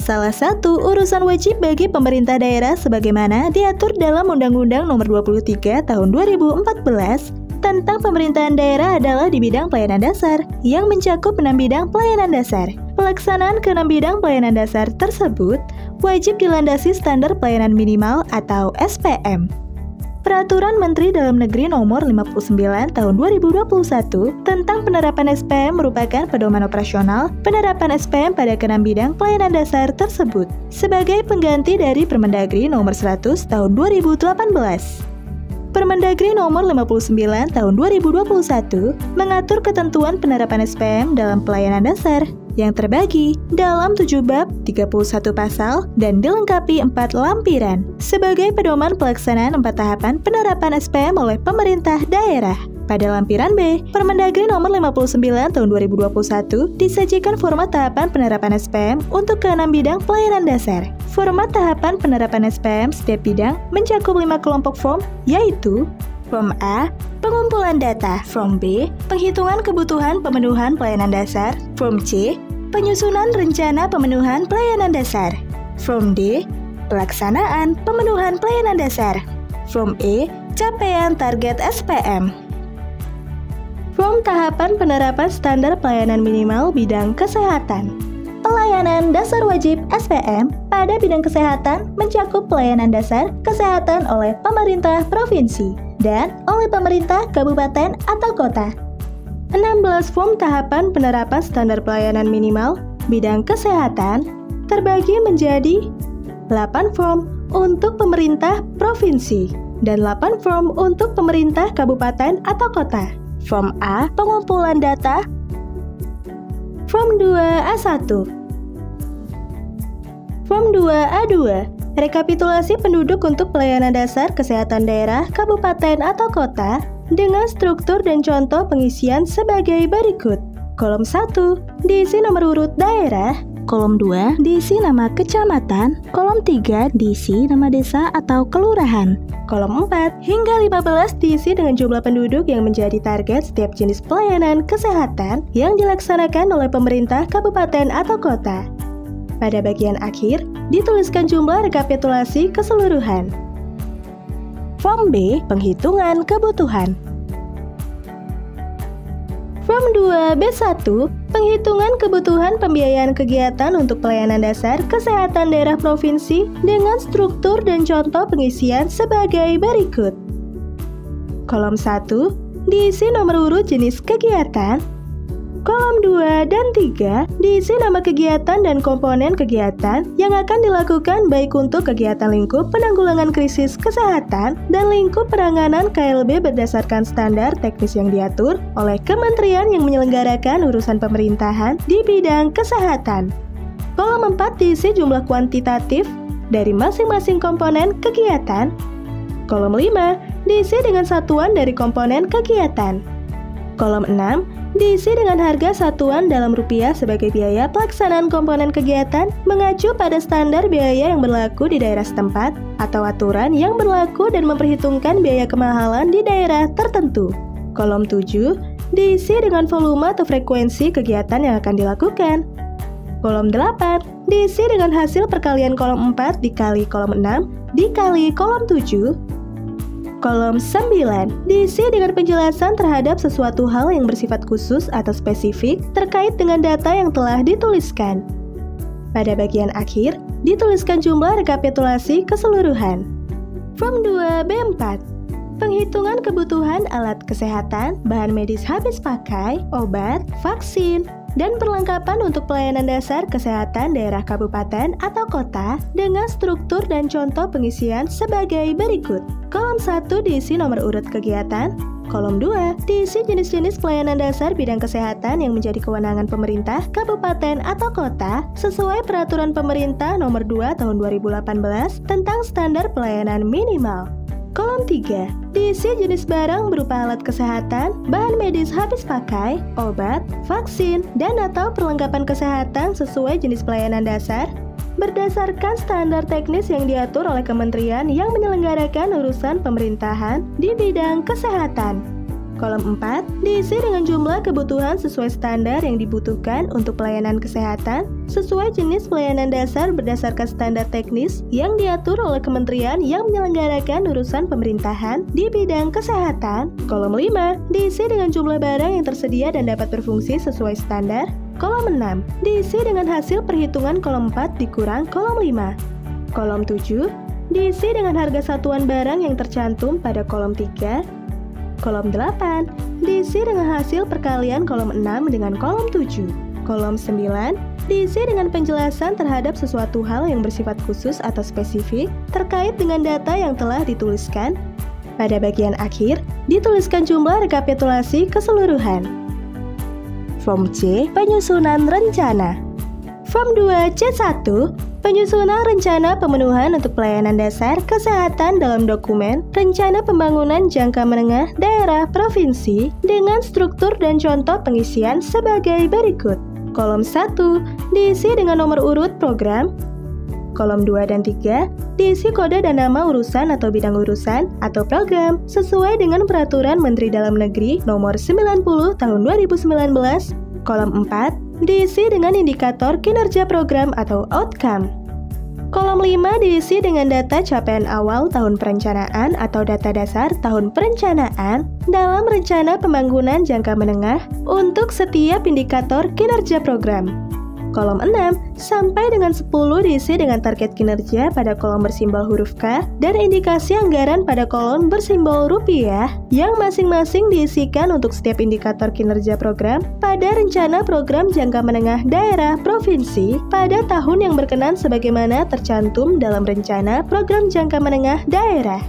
salah satu urusan wajib bagi pemerintah daerah sebagaimana diatur dalam Undang-Undang Nomor 23 Tahun 2014 tentang pemerintahan daerah adalah di bidang pelayanan dasar yang mencakup 6 bidang pelayanan dasar. Pelaksanaan ke-6 bidang pelayanan dasar tersebut wajib dilandasi standar pelayanan minimal atau SPM. Peraturan Menteri Dalam Negeri Nomor 59 Tahun 2021 tentang penerapan SPM merupakan pedoman operasional penerapan SPM pada ke-6 bidang pelayanan dasar tersebut sebagai pengganti dari Permendagri Nomor 100 Tahun 2018. Permendagri Nomor 59 Tahun 2021 mengatur ketentuan penerapan SPM dalam pelayanan dasar yang terbagi dalam 7 bab, 31 pasal, dan dilengkapi 4 lampiran sebagai pedoman pelaksanaan 4 tahapan penerapan SPM oleh pemerintah daerah. Pada lampiran B, Permendagri Nomor 59 Tahun 2021 disajikan format tahapan penerapan SPM untuk ke-6 bidang pelayanan dasar. Format tahapan penerapan SPM setiap bidang mencakup 5 kelompok form, yaitu Form A, pengumpulan data. Form B, penghitungan kebutuhan pemenuhan pelayanan dasar. Form C, penyusunan rencana pemenuhan pelayanan dasar. Form D, pelaksanaan pemenuhan pelayanan dasar. Form E, capaian target SPM. Form tahapan penerapan standar pelayanan minimal bidang kesehatan. Pelayanan dasar wajib SPM pada bidang kesehatan mencakup pelayanan dasar kesehatan oleh pemerintah provinsi dan oleh pemerintah kabupaten atau kota. 16 form tahapan penerapan standar pelayanan minimal bidang kesehatan terbagi menjadi 8 form untuk pemerintah provinsi dan 8 form untuk pemerintah kabupaten atau kota. Form A, pengumpulan data. Form 2A1. Form 2A2, rekapitulasi penduduk untuk pelayanan dasar kesehatan daerah, kabupaten atau kota dengan struktur dan contoh pengisian sebagai berikut. Kolom 1, diisi nomor urut daerah. Kolom 2, diisi nama kecamatan. Kolom 3, diisi nama desa atau kelurahan. Kolom 4 hingga 15 diisi dengan jumlah penduduk yang menjadi target setiap jenis pelayanan kesehatan yang dilaksanakan oleh pemerintah kabupaten atau kota. Pada bagian akhir, dituliskan jumlah rekapitulasi keseluruhan. Form B, penghitungan kebutuhan. Form 2B1, penghitungan kebutuhan pembiayaan kegiatan untuk pelayanan dasar kesehatan daerah provinsi dengan struktur dan contoh pengisian sebagai berikut. Kolom 1, diisi nomor urut jenis kegiatan. Kolom 2 dan 3 diisi nama kegiatan dan komponen kegiatan yang akan dilakukan baik untuk kegiatan lingkup penanggulangan krisis kesehatan dan lingkup penanganan KLB berdasarkan standar teknis yang diatur oleh kementerian yang menyelenggarakan urusan pemerintahan di bidang kesehatan. Kolom 4 diisi jumlah kuantitatif dari masing-masing komponen kegiatan. Kolom 5 diisi dengan satuan dari komponen kegiatan. Kolom 6 diisi dengan harga satuan dalam rupiah sebagai biaya pelaksanaan komponen kegiatan mengacu pada standar biaya yang berlaku di daerah setempat atau aturan yang berlaku dan memperhitungkan biaya kemahalan di daerah tertentu. Kolom 7 diisi dengan volume atau frekuensi kegiatan yang akan dilakukan. Kolom 8 diisi dengan hasil perkalian kolom 4 dikali kolom 6 dikali kolom 7. Kolom 9 diisi dengan penjelasan terhadap sesuatu hal yang bersifat khusus atau spesifik terkait dengan data yang telah dituliskan. Pada bagian akhir, dituliskan jumlah rekapitulasi keseluruhan. Form 2B4, penghitungan kebutuhan alat kesehatan, bahan medis habis pakai, obat, vaksin, dan perlengkapan untuk pelayanan dasar kesehatan daerah kabupaten atau kota dengan struktur dan contoh pengisian sebagai berikut. Kolom 1 diisi nomor urut kegiatan. Kolom 2 diisi jenis-jenis pelayanan dasar bidang kesehatan yang menjadi kewenangan pemerintah kabupaten atau kota sesuai peraturan pemerintah nomor 2 tahun 2018 tentang standar pelayanan minimal. Kolom 3 diisi jenis barang berupa alat kesehatan, bahan medis habis pakai, obat, vaksin, dan atau perlengkapan kesehatan sesuai jenis pelayanan dasar berdasarkan standar teknis yang diatur oleh kementerian yang menyelenggarakan urusan pemerintahan di bidang kesehatan. Kolom 4 diisi dengan jumlah kebutuhan sesuai standar yang dibutuhkan untuk pelayanan kesehatan sesuai jenis pelayanan dasar berdasarkan standar teknis yang diatur oleh kementerian yang menyelenggarakan urusan pemerintahan di bidang kesehatan. Kolom 5 diisi dengan jumlah barang yang tersedia dan dapat berfungsi sesuai standar. Kolom 6 diisi dengan hasil perhitungan kolom 4 dikurang kolom 5. Kolom 7 diisi dengan harga satuan barang yang tercantum pada kolom 3. Kolom 8 diisi dengan hasil perkalian kolom 6 dengan kolom 7. Kolom 9 diisi dengan penjelasan terhadap sesuatu hal yang bersifat khusus atau spesifik terkait dengan data yang telah dituliskan. Pada bagian akhir, dituliskan jumlah rekapitulasi keseluruhan. Form C, penyusunan rencana. Form 2 C1, penyusunan rencana pemenuhan untuk pelayanan dasar kesehatan dalam dokumen Rencana Pembangunan Jangka Menengah Daerah Provinsi dengan struktur dan contoh pengisian sebagai berikut. Kolom 1 diisi dengan nomor urut program. Kolom 2 dan 3 diisi kode dan nama urusan atau bidang urusan atau program sesuai dengan Peraturan Menteri Dalam Negeri Nomor 90 Tahun 2019. Kolom 4 diisi dengan indikator kinerja program atau outcome. Kolom 5 diisi dengan data capaian awal tahun perencanaan atau data dasar tahun perencanaan dalam rencana pembangunan jangka menengah untuk setiap indikator kinerja program. Kolom 6 sampai dengan 10 diisi dengan target kinerja pada kolom bersimbol huruf K dan indikasi anggaran pada kolom bersimbol rupiah yang masing-masing diisikan untuk setiap indikator kinerja program pada rencana program jangka menengah daerah provinsi pada tahun yang berkenan sebagaimana tercantum dalam rencana program jangka menengah daerah.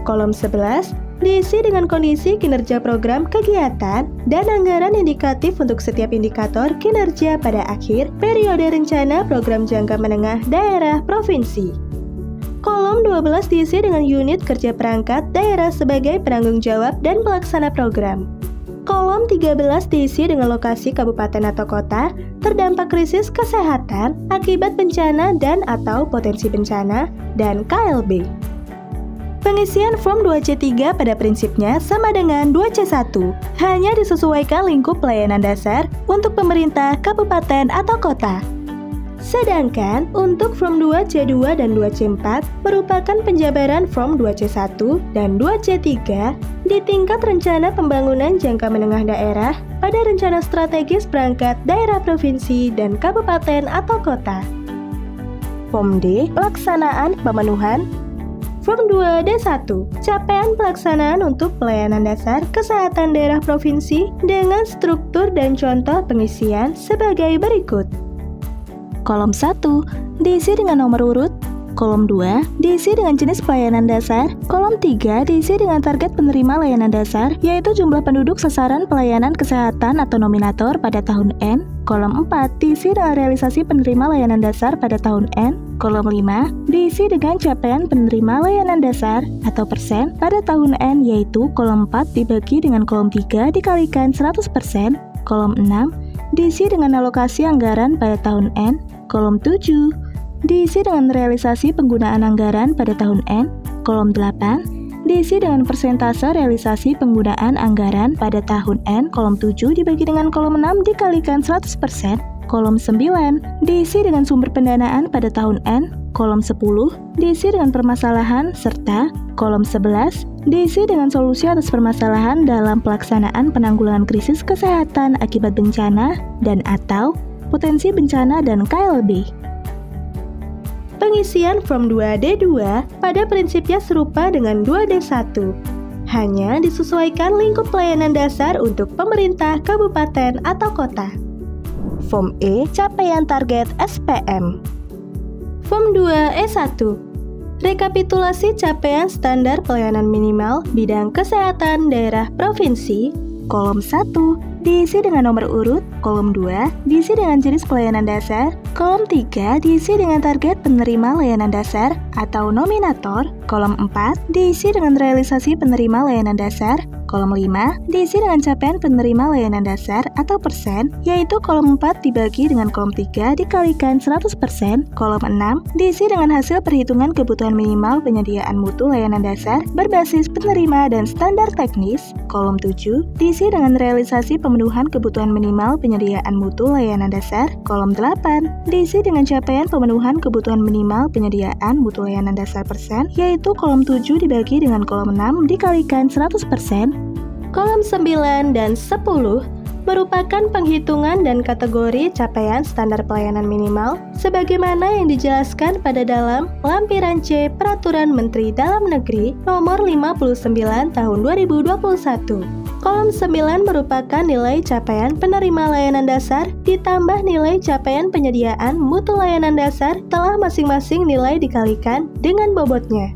Kolom 11 diisi dengan kondisi kinerja program kegiatan dan anggaran indikatif untuk setiap indikator kinerja pada akhir periode rencana program jangka menengah daerah provinsi. Kolom 12 diisi dengan unit kerja perangkat daerah sebagai penanggung jawab dan pelaksana program. Kolom 13 diisi dengan lokasi kabupaten atau kota terdampak krisis kesehatan akibat bencana dan atau potensi bencana dan KLB. Pengisian form 2C3 pada prinsipnya sama dengan 2C1, hanya disesuaikan lingkup pelayanan dasar untuk pemerintah kabupaten atau kota. Sedangkan untuk form 2C2 dan 2C4 merupakan penjabaran form 2C1 dan 2C3 di tingkat rencana pembangunan jangka menengah daerah pada rencana strategis perangkat daerah provinsi dan kabupaten atau kota. Form D, pelaksanaan pemenuhan. Form 2D1, capaian pelaksanaan untuk pelayanan dasar kesehatan daerah provinsi dengan struktur dan contoh pengisian sebagai berikut. Kolom 1 diisi dengan nomor urut. Kolom 2 diisi dengan jenis pelayanan dasar. Kolom 3 diisi dengan target penerima layanan dasar, yaitu jumlah penduduk sasaran pelayanan kesehatan atau nominator pada tahun N. Kolom 4 diisi dengan realisasi penerima layanan dasar pada tahun N. Kolom 5 diisi dengan capaian penerima layanan dasar atau persen pada tahun N, yaitu kolom 4 dibagi dengan kolom 3 dikalikan 100%. Kolom 6 diisi dengan alokasi anggaran pada tahun N. Kolom 7 diisi dengan realisasi penggunaan anggaran pada tahun N. Kolom 8 diisi dengan persentase realisasi penggunaan anggaran pada tahun N. Kolom 7 dibagi dengan kolom 6 dikalikan 100%. Kolom 9 diisi dengan sumber pendanaan pada tahun N. Kolom 10 diisi dengan permasalahan serta kolom 11 diisi dengan solusi atas permasalahan dalam pelaksanaan penanggulangan krisis kesehatan akibat bencana dan atau potensi bencana dan KLB. Pengisian form 2D2 pada prinsipnya serupa dengan 2D1, hanya disesuaikan lingkup pelayanan dasar untuk pemerintah kabupaten atau kota. Form E, capaian target SPM. Form 2E1, rekapitulasi capaian standar pelayanan minimal bidang kesehatan daerah provinsi. Kolom 1 diisi dengan nomor urut, kolom 2 diisi dengan jenis pelayanan dasar, kolom 3 diisi dengan target penerima layanan dasar atau nominator, kolom 4 diisi dengan realisasi penerima layanan dasar, kolom 5 diisi dengan capaian penerima layanan dasar atau persen, yaitu kolom 4 dibagi dengan kolom 3 dikalikan 100%, kolom 6 diisi dengan hasil perhitungan kebutuhan minimal penyediaan mutu layanan dasar berbasis penerima dan standar teknis, kolom 7 diisi dengan realisasi pemenuhan kebutuhan minimal penyediaan mutu layanan dasar, kolom 8 diisi dengan capaian pemenuhan kebutuhan minimal penyediaan mutu layanan dasar persen, yaitu kolom 7 dibagi dengan kolom 6 dikalikan 100%, kolom 9 dan 10 merupakan penghitungan dan kategori capaian standar pelayanan minimal sebagaimana yang dijelaskan pada dalam lampiran C Peraturan Menteri Dalam Negeri Nomor 59 Tahun 2021. Kolom 9 merupakan nilai capaian penerima layanan dasar ditambah nilai capaian penyediaan mutu layanan dasar telah masing-masing nilai dikalikan dengan bobotnya.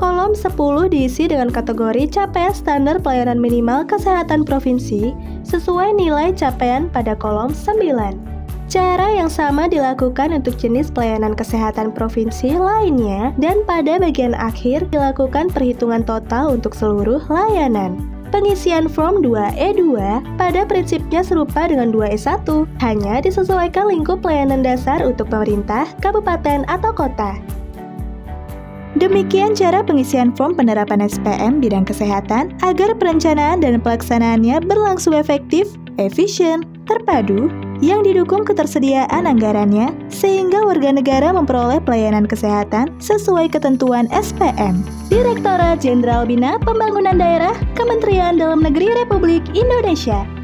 Kolom 10 diisi dengan kategori capaian standar pelayanan minimal kesehatan provinsi sesuai nilai capaian pada kolom 9. Cara yang sama dilakukan untuk jenis pelayanan kesehatan provinsi lainnya dan pada bagian akhir dilakukan perhitungan total untuk seluruh layanan. Pengisian form 2E2 pada prinsipnya serupa dengan 2E1, hanya disesuaikan lingkup pelayanan dasar untuk pemerintah, kabupaten, atau kota. Demikian cara pengisian form penerapan SPM bidang kesehatan agar perencanaan dan pelaksanaannya berlangsung efektif, efisien, terpadu, yang didukung ketersediaan anggarannya sehingga warga negara memperoleh pelayanan kesehatan sesuai ketentuan SPM. Direktorat Jenderal Bina Pembangunan Daerah, Kementerian Dalam Negeri Republik Indonesia.